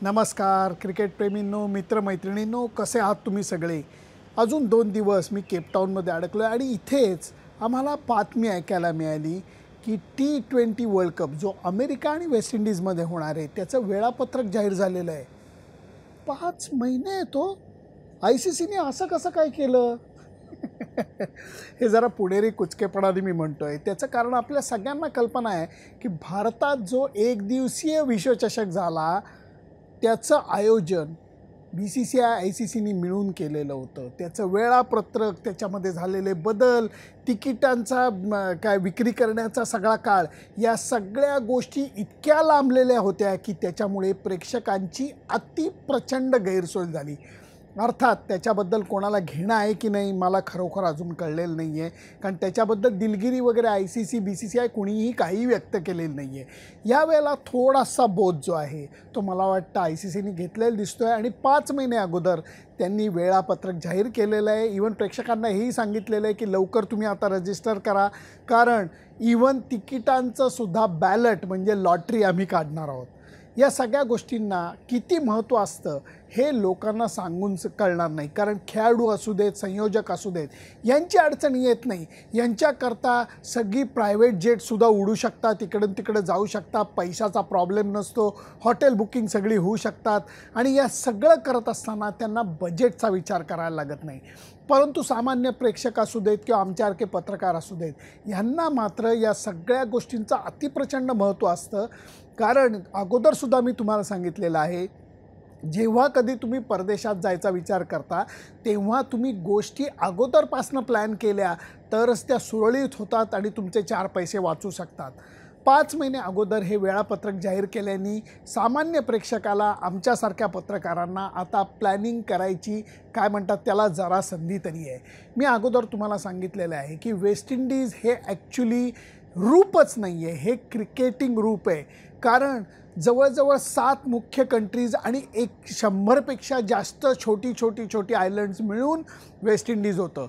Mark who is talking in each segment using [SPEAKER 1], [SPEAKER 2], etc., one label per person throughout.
[SPEAKER 1] नमस्कार क्रिकेटप्रेमींनो, मित्रमैत्रिणींनो, कसे आहात तुम्ही सगळे? अजून 2 दिवस मी केपटाऊनमध्ये अडकलो आहे आणि इथेच आम्हाला बातमी ऐकायला मिळाली की T20 वर्ल्ड कप जो अमेरिका आणि वेस्ट इंडिजमध्ये होणार आहे त्याचं वेळापत्रक जाहीर झालेलं आहे. 5 महिने तो ICCने असं कसं काय केलं? हे जरा पुणेरी कुचकेपणाने मी म्हणतोय. त्याचं कारण आपल्या सगळ्यांना कल्पना आहे की भारतात जो एकदिवसीय विश्वचषक झाला त्याचं आयोजन BCCI ICCने मिळून केलेलं होतं. त्याचं वेळापत्रक, त्याच्यामध्ये झालेले बदल, तिकिटांचा काय विक्री करण्याचा सगळा काळ, या सगळ्या गोष्टी इतक्या लांबलेल्या होत्या की त्याच्यामुळे प्रेक्षकांची प्रचंड गैरसोय झाली. अर्थात त्याच्याबद्दल कोणाला घेणं आहे की नाही मला खरोखर अजून कळलेलं नाही आहे, कारण त्याच्याबद्दल दिलगिरी वगैरे ICC BCCI कुणीही काही व्यक्त केलेलं नाही आहे. यावेळेला थोडासा बोध जो आहे तो मला वाटतं ICCने घेतलेला दिसतो आहे आणि 5 महिने अगोदर त्यांनी वेळापत्रक जाहीर केलेलं आहे. इव्हन प्रेक्षकांना हेही सांगितलेलं आहे की लवकर तुम्ही आता रजिस्टर करा, कारण इव्हन तिकिटांचं सुद्धा बॅलट म्हणजे लॉटरी आम्ही काढणार आहोत. या सगळ्या गोष्टींना किती महत्त्व असतं हे लोकांना सांगून कळणार नाही, कारण खेळाडू असू देत, संयोजक असू देत, यांची अडचण येत नाही. यांच्याकरता सगळी प्रायव्हेट जेटसुद्धा उडू शकतात, इकडून तिकडे जाऊ शकतात, पैशाचा प्रॉब्लेम नसतो, हॉटेल बुकिंग सगळी होऊ शकतात आणि या सगळं करत असताना त्यांना बजेटचा विचार करायला लागत नाही. परंतु सामान्य प्रेक्षक असू देत किंवा आमच्यासारखे पत्रकार असू देत, यांना मात्र या सगळ्या गोष्टींचं अतिप्रचंड महत्त्व असतं. कारण अगोदरसुद्धा मी तुम्हाला सांगितलेलं आहे, जेव्हा कधी तुम्ही परदेशात जायचा विचार करता तेव्हा तुम्ही गोष्टी अगोदरपासून प्लॅन केल्या तरच त्या सुरळीत होतात आणि तुमचे 4 पैसे वाचू शकतात. 5 महिने अगोदर हे वेळापत्रक जाहीर केल्याने सामान्य प्रेक्षकाला, आमच्यासारख्या पत्रकारांना आता प्लॅनिंग करायची काय म्हणतात त्याला जरा संधी तरी आहे. मी अगोदर तुम्हाला सांगितलेलं आहे की वेस्ट इंडिज हे ॲक्च्युली रूपच नाही आहे, हे क्रिकेटिंग रूप आहे. कारण जवळजवळ 7 मुख्य कंट्रीज आणि 100पेक्षा जास्त छोटी आयलंड्स मिळून वेस्ट इंडिज होतं.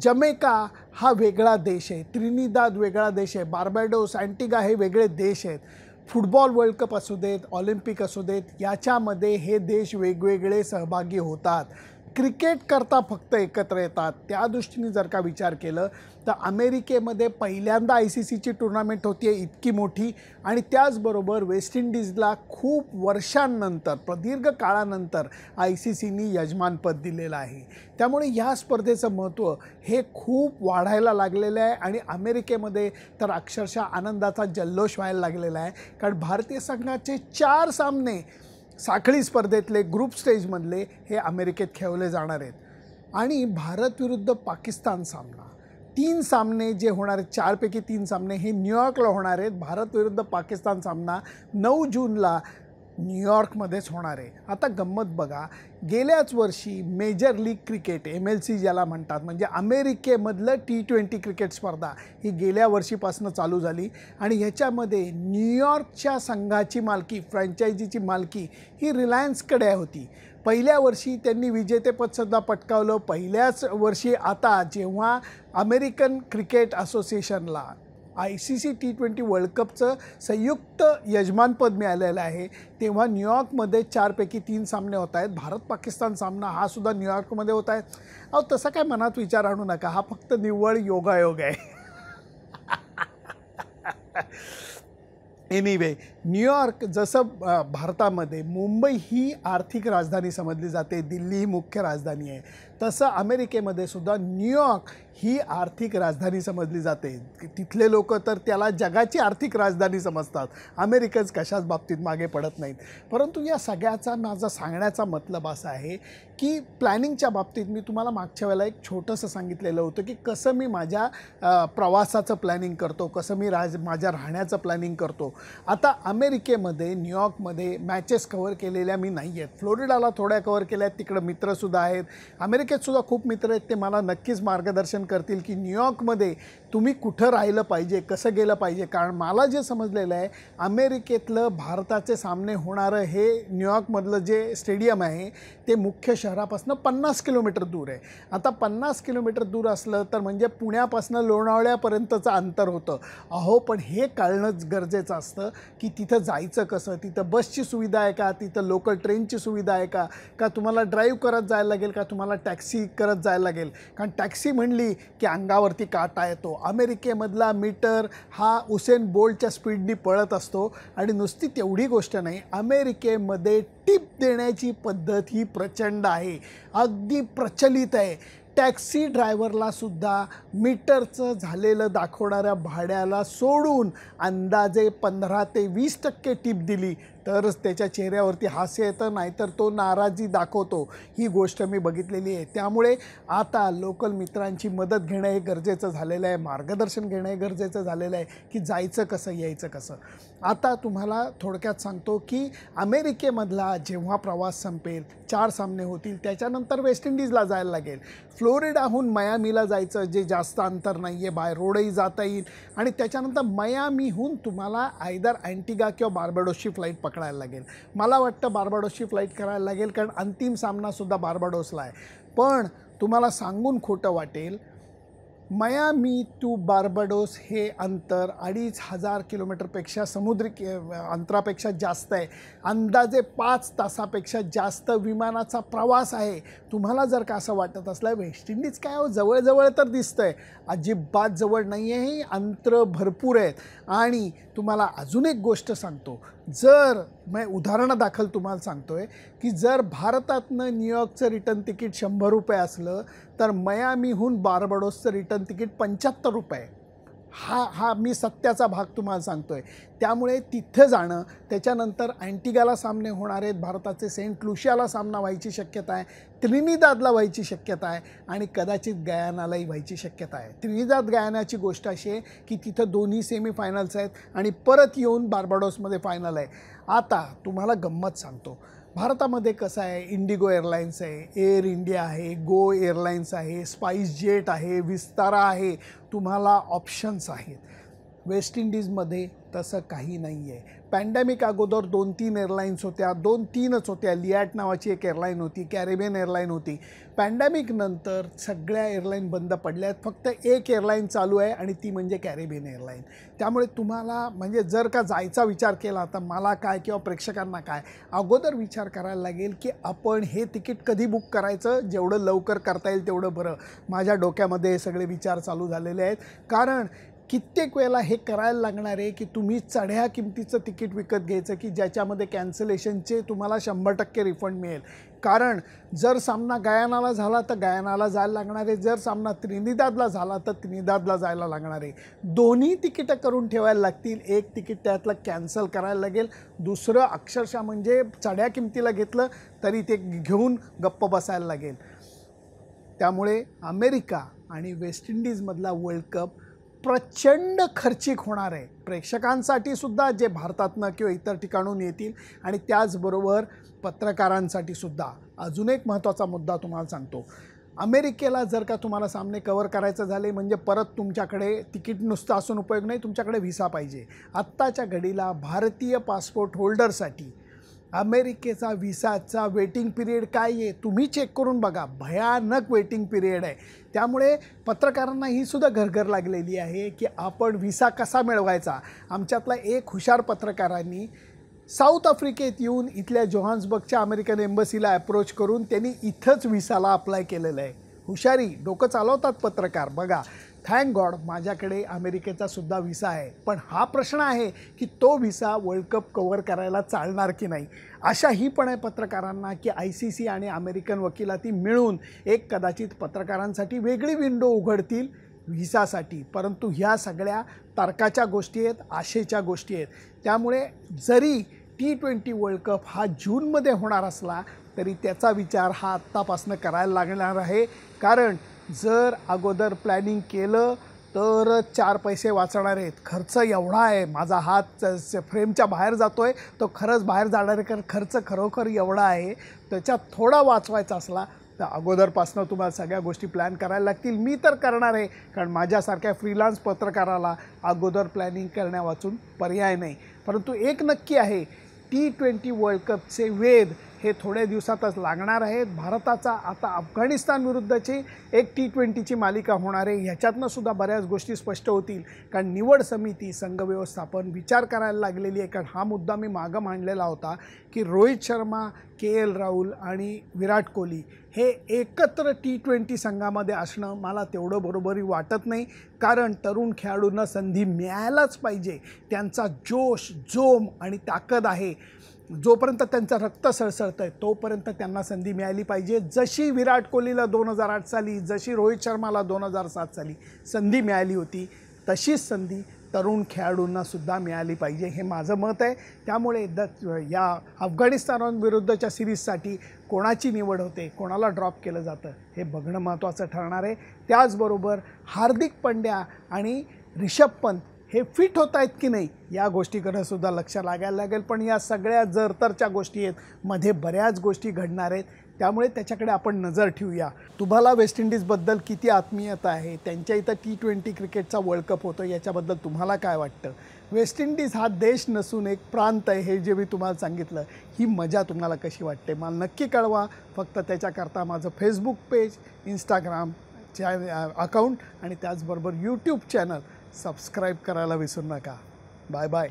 [SPEAKER 1] जमैका हा वेगळा देश आहे, त्रिनिदाद वेगळा देश आहे, बार्बाडोस, अँटिगा हे वेगळे देश आहेत. फुटबॉल वर्ल्ड कप असू देत, ऑलिम्पिक असू देत, याच्यामध्ये हे देश वेगवेगळे सहभागी होतात. क्रिकेट करता फक्त एकत्र येतात. त्या दृष्टीने जर का विचार केलं तर अमेरिकेमध्ये पहिल्यांदा ICCची टुर्नामेंट होती आहे इतकी मोठी, आणि त्याचबरोबर वेस्ट इंडिजला खूप वर्षांनंतर, प्रदीर्घ काळानंतर ICCनी यजमानपद दिलेलं आहे. त्यामुळे ह्या स्पर्धेचं महत्त्व हे खूप वाढायला लागलेलं आहे आणि अमेरिकेमध्ये तर अक्षरशः आनंदाचा जल्लोष व्हायला लागलेला आहे. कारण भारतीय संघाचे 4 सामने साखळी स्पर्धेतले, ग्रुप स्टेजमधले हे अमेरिकेत खेळवले जाणार आहेत. आणि भारत विरुद्ध पाकिस्तान सामना, 3 सामने जे होणार आहेत, 4 पैकी 3 सामने हे न्यूयॉर्कला होणार आहेत. भारत विरुद्ध पाकिस्तान सामना 9 जूनला न्यूयॉर्कमध्येच होणार आहे. आता गंमत बघा, गेल्याच वर्षी मेजर लीग क्रिकेट MLC ज्याला म्हणतात, म्हणजे अमेरिकेमधलं T20 क्रिकेट स्पर्धा ही गेल्या वर्षीपासून चालू झाली आणि ह्याच्यामध्ये न्यूयॉर्कच्या संघाची मालकी, फ्रँचायझीची मालकी ही रिलायन्सकडे होती. पहिल्या वर्षी त्यांनी विजेतेपदसुद्धा पटकावलं. पहिल्याच वर्षी आता जेव्हा अमेरिकन क्रिकेट असोसिएशनला ICC T20 वर्ल्ड कपचं संयुक्त यजमानपद मिळालेलं आहे, तेव्हा न्यूयॉर्कमध्ये 4 पैकी 3 सामने होत आहेत. भारत पाकिस्तान सामना हा सुद्धा न्यूयॉर्कमध्ये होत आहे. अहो, तसं काय मनात विचार आणू नका, हा फक्त निव्वळ योगायोग आहे. एनिवे, न्यूयॉर्क जसं भारतामध्ये मुंबई ही आर्थिक राजधानी समजली जाते, दिल्ली ही मुख्य राजधानी आहे, तसं अमेरिकेमध्ये सुद्धा न्यूयॉर्क ही आर्थिक राजधानी समजली जाते. तिथले लोक तर त्याला जगाची आर्थिक राजधानी समजतात. अमेरिकन्स कशाच बाबतीत मागे पडत नाहीत. परंतु या सगळ्याचा माझा सांगण्याचा मतलब असा आहे की प्लॅनिंगच्या बाबतीत मी तुम्हाला मागच्या वेळेला एक छोटंसं सांगितलेलं होतं की कसं मी माझ्या प्रवासाचं प्लॅनिंग करतो, कसं मी माझ्या राहण्याचं प्लॅनिंग करतो. आता अमेरिकेमध्ये, न्यूयॉर्कमध्ये मॅचेस कव्हर केलेल्या मी नाही आहेत. फ्लोरिडाला थोड्या कव्हर केल्या आहेत, तिकडं मित्रसुद्धा आहेत. अमेरिकेतसुद्धा खूप मित्र आहेत, ते मला नक्कीच मार्गदर्शन करतील की न्यूयॉर्कमध्ये तुम्ही कुठं राहिलं पाहिजे, कसं गेलं पाहिजे. कारण मला जे समजलेलं आहे, अमेरिकेतलं भारताचे सामने होणारं हे न्यूयॉर्कमधलं जे स्टेडियम आहे ते मुख्य शहरापासून 50 किलोमीटर दूर आहे. आता 50 किलोमीटर दूर असलं तर म्हणजे पुण्यापासून लोणावळ्यापर्यंतचं अंतर होतं. अहो, पण हे कळणंच गरजेचं असतं की तिथं जायचं कसं, तिथं बसची सुविधा आहे का, तिथं लोकल ट्रेनची सुविधा आहे का, का तुम्हाला ड्राईव्ह करत जायला लागेल, का तुम्हाला टॅक्सी करत जायला लागेल. कारण टॅक्सी म्हणली की अंगावरती काटा येतो. अमेरिकेमधला मीटर हा उसेन बोल्टच्या स्पीडनी पळत असतो. आणि नुसती तेवढी गोष्ट नाही, अमेरिकेमध्ये टिप देण्याची पद्धत ही प्रचंड आहे, अगदी प्रचलित आहे. टॅक्सी ड्रायव्हरला सुद्धा मीटरचं झालेलं दाखवणाऱ्या भाड्याला सोडून अंदाजे 15 ते 20% टिप दिली तरच त्याच्या चेहऱ्यावरती हास्य येतं, नाहीतर तो नाराजी दाखवतो. ही गोष्ट मी बघितलेली आहे. त्यामुळे आता लोकल मित्रांची मदत घेणं हे गरजेचं झालेलं आहे, मार्गदर्शन घेणं हे गरजेचं झालेलं आहे की जायचं कसं, यायचं कसं. आता तुम्हाला थोडक्यात सांगतो की अमेरिकेमधला जेव्हा प्रवास संपेल, 4 सामने होतील, त्याच्यानंतर वेस्ट इंडिजला जायला लागेल. फ्लोरिडाहून मयामीला जायचं, जे जास्त अंतर नाही आहे, बाय रोडही जाता येईल. आणि त्याच्यानंतर मयामीहून तुम्हाला आयदर अँटिगा किंवा बार्बाडोसची फ्लाईट पकडायला लागेल. मला वाटतं बार्बाडोसची फ्लाईट करायला लागेल, कारण अंतिम सामनासुद्धा बार्बाडोसला आहे. पण तुम्हाला सांगून खोटं वाटेल, मयामी टू बार्बाडोस हे अंतर 2500 किलोमीटरपेक्षा समुद्री अंतरापेक्षा जास्त आहे. अंदाजे 5 तासापेक्षा जास्त विमानाचा प्रवास आहे. तुम्हाला जर का असं वाटत असलं वेस्ट इंडिज काय हो जवळजवळ तर दिसतं आहे, अजिबात जवळ नाही आहे. ही अंतर भरपूर आहेत. आणि तुम्हाला अजून एक गोष्ट सांगतो, जर मी उदाहरणादाखल तुम्हाला सांगतो आहे की जर भारतातनं न्यूयॉर्कचं रिटर्न तिकीट 100 रुपये असलं तर मयामीहून बार्बाडोसचं रिटर्न तिकीट 75 रुपये. हा मी सत्याचा भाग तुम्हाला सांगतो आहे. त्यामुळे तिथं जाणं, त्याच्यानंतर अँटिगाला सामने होणार आहेत, भारताचे सेंट लुशियाला सामना व्हायची शक्यता आहे, त्रिनिदादला व्हायची शक्यता आहे आणि कदाचित गयानालाही व्हायची शक्यता आहे. त्रिनिदाद गयानाची गोष्ट अशी आहे की तिथं दोन्ही सेमीफायनल्स आहेत आणि परत येऊन बार्बाडोसमध्ये फायनल आहे. आता तुम्हाला गंमत सांगतो, भारतामध्ये कसं आहे, इंडिगो एअरलाईन्स आहे, एअर इंडिया आहे, गो एअरलाईन्स आहे, स्पाइस जेट आहे, विस्तारा आहे, तुम्हाला ऑप्शन्स आहेत. वेस्ट इंडिजमध्ये तसं काही नाही आहे. पॅन्डेमिक अगोदर 2-3 एअरलाईन्स होत्या, 2-3च होत्या. लियाट नावाची एक एअरलाईन होती, कॅरेबियन एअरलाईन होती. पॅन्डेमिक नंतर सगळ्या एअरलाईन बंद पडल्या आहेत. फक्त एक एअरलाईन चालू आहे आणि ती म्हणजे कॅरेबियन एअरलाईन. त्यामुळे तुम्हाला म्हणजे जर का जायचा विचार केला तर मला काय किंवा प्रेक्षकांना काय, अगोदर विचार करायला लागेल की आपण हे तिकीट कधी बुक करायचं, जेवढं लवकर करता येईल तेवढं बरं. माझ्या डोक्यामध्ये हे सगळे विचार चालू झालेले आहेत. कारण कित्येक वेळेला हे करायला लागणार आहे की तुम्ही चढ्या किमतीचं तिकीट विकत घ्यायचं की ज्याच्यामध्ये कॅन्सलेशनचे तुम्हाला 100% रिफंड मिळेल. कारण जर सामना गयानाला झाला तर गयानाला जायला लागणार आहे, जर सामना त्रिनिदादला झाला तर त्रिनिदादला जायला लागणार आहे. दोन्ही तिकीटं करून ठेवायला लागतील. एक तिकीट त्यातलं कॅन्सल करायला लागेल, दुसरं अक्षरशः म्हणजे चढ्या किमतीला घेतलं तरी ते घेऊन गप्प बसायला लागेल. त्यामुळे अमेरिका आणि वेस्ट इंडिजमधला वर्ल्ड कप प्रचंड खर्चिक होणार आहे, प्रेक्षकांसाठी सुद्धा जे भारतातनं किंवा इतर ठिकाणून येतील, आणि त्याचबरोबर पत्रकारांसाठी सुद्धा. अजून एक महत्त्वाचा मुद्दा तुम्हाला सांगतो, अमेरिकेला जर का तुम्हाला सामने कव्हर करायचं झाले म्हणजे परत तुमच्याकडे तिकीट नुसतं असून उपयोग नाही, तुमच्याकडे व्हिसा पाहिजे. आत्ताच्या घडीला भारतीय पासपोर्ट होल्डरसाठी अमेरिकेचा व्हिसाचा वेटिंग पिरियड काय आहे तुम्ही चेक करून बघा, भयानक वेटिंग पिरियड आहे. त्यामुळे पत्रकारांना ही सुद्धा घरघर लागलेली आहे की आपण व्हिसा कसा मिळवायचा. आमच्यातला एक हुशार पत्रकारांनी साऊथ आफ्रिकेत येऊन इथल्या जोहान्सबर्गच्या अमेरिकन एम्बसीला अप्रोच करून त्यांनी इथंच व्हिसाला अप्लाय केलेलं आहे. हुशारी, डोकं चालवतात पत्रकार. बघा, थँक गॉड माझ्याकडे अमेरिकेचा सुद्धा व्हिसा आहे. पण हा प्रश्न आहे की तो व्हिसा वर्ल्ड कप कव्हर करायला चालणार की नाही. अशाही पण आहे पत्रकारांना की ICC आणि अमेरिकन वकिलाती मिळून एक कदाचित पत्रकारांसाठी वेगळी विंडो उघडतील व्हिसासाठी. परंतु ह्या सगळ्या तर्काच्या गोष्टी आहेत, आशेच्या गोष्टी आहेत. त्यामुळे जरी T20 वर्ल्ड कप हा जूनमध्ये होणार असला तरी त्याचा विचार हा आत्तापासून करायला लागणार आहे. कारण जर अगोदर प्लॅनिंग केलं तर 4 पैसे वाचणार आहेत. खर्च एवढा आहे, माझा हात फ्रेमच्या बाहेर जातो आहे, तो खरंच बाहेर जाणार आहे, कारण खर्च खरोखर एवढा आहे. त्याच्यात थोडा वाचवायचा असला तर अगोदरपासून तुम्हाला सगळ्या गोष्टी प्लॅन करायला लागतील. मी तर करणार आहे, कारण माझ्यासारख्या फ्रीलान्स पत्रकाराला अगोदर प्लॅनिंग करण्यावाचून पर्याय नाही. परंतु एक नक्की आहे, T20 वर्ल्ड कपचे वेध हे थोड्या दिवसातच लागणार आहेत. भारताचा आता अफगाणिस्तान विरुद्धची एक T20ची मालिका होणार आहे. ह्याच्यातनं सुद्धा बऱ्याच गोष्टी स्पष्ट होतील, कारण निवड समिती, संघ व्यवस्थापन विचार करायला लागलेली आहे. कारण हा मुद्दा मी मागं मांडलेला होता की रोहित शर्मा, KL राहुल आणि विराट कोहली हे एकत्र T20 संघामध्ये असणं मला तेवढं बरोबरी वाटत नाही. कारण तरुण खेळाडूंना संधी मिळायलाच पाहिजे. त्यांचा जोश, जोम आणि ताकद आहे. जोपर्यंत त्यांचं रक्त सळसळतं आहे तोपर्यंत त्यांना संधी मिळाली पाहिजे. जशी विराट कोहलीला 2008 साली, जशी रोहित शर्माला 2007 साली संधी मिळाली होती, तशीच संधी तरुण खेळाडूंनासुद्धा मिळाली पाहिजे, हे माझं मत आहे. त्यामुळे या अफगाणिस्तानविरुद्धच्या सिरीजसाठी कोणाची निवड होते, कोणाला ड्रॉप केलं जातं हे बघणं महत्त्वाचं ठरणार आहे. त्याचबरोबर हार्दिक पंड्या आणि ऋषभ पंत हे फिट होत आहेत की नाही या गोष्टीकडे सुद्धा लक्ष लागायला लागेल. पण या सगळ्या जरतरच्या गोष्टी आहेत, मध्ये बऱ्याच गोष्टी घडणार आहेत, त्यामुळे त्याच्याकडे आपण नजर ठेवूया. तुम्हाला वेस्ट इंडिजबद्दल किती आत्मीयता आहे, त्यांच्या इथं T20 क्रिकेटचा वर्ल्ड कप होतो याच्याबद्दल तुम्हाला काय वाटतं? वेस्ट इंडिज हा देश नसून एक प्रांत आहे हे जे मी तुम्हाला सांगितलं, ही मजा तुम्हाला कशी वाटते मला नक्की कळवा. फक्त त्याच्याकरता माझं फेसबुक पेज, इंस्टाग्राम अकाउंट आणि त्याचबरोबर यूट्यूब चॅनल सबस्क्राईब करायला विसरू नका. Bye bye.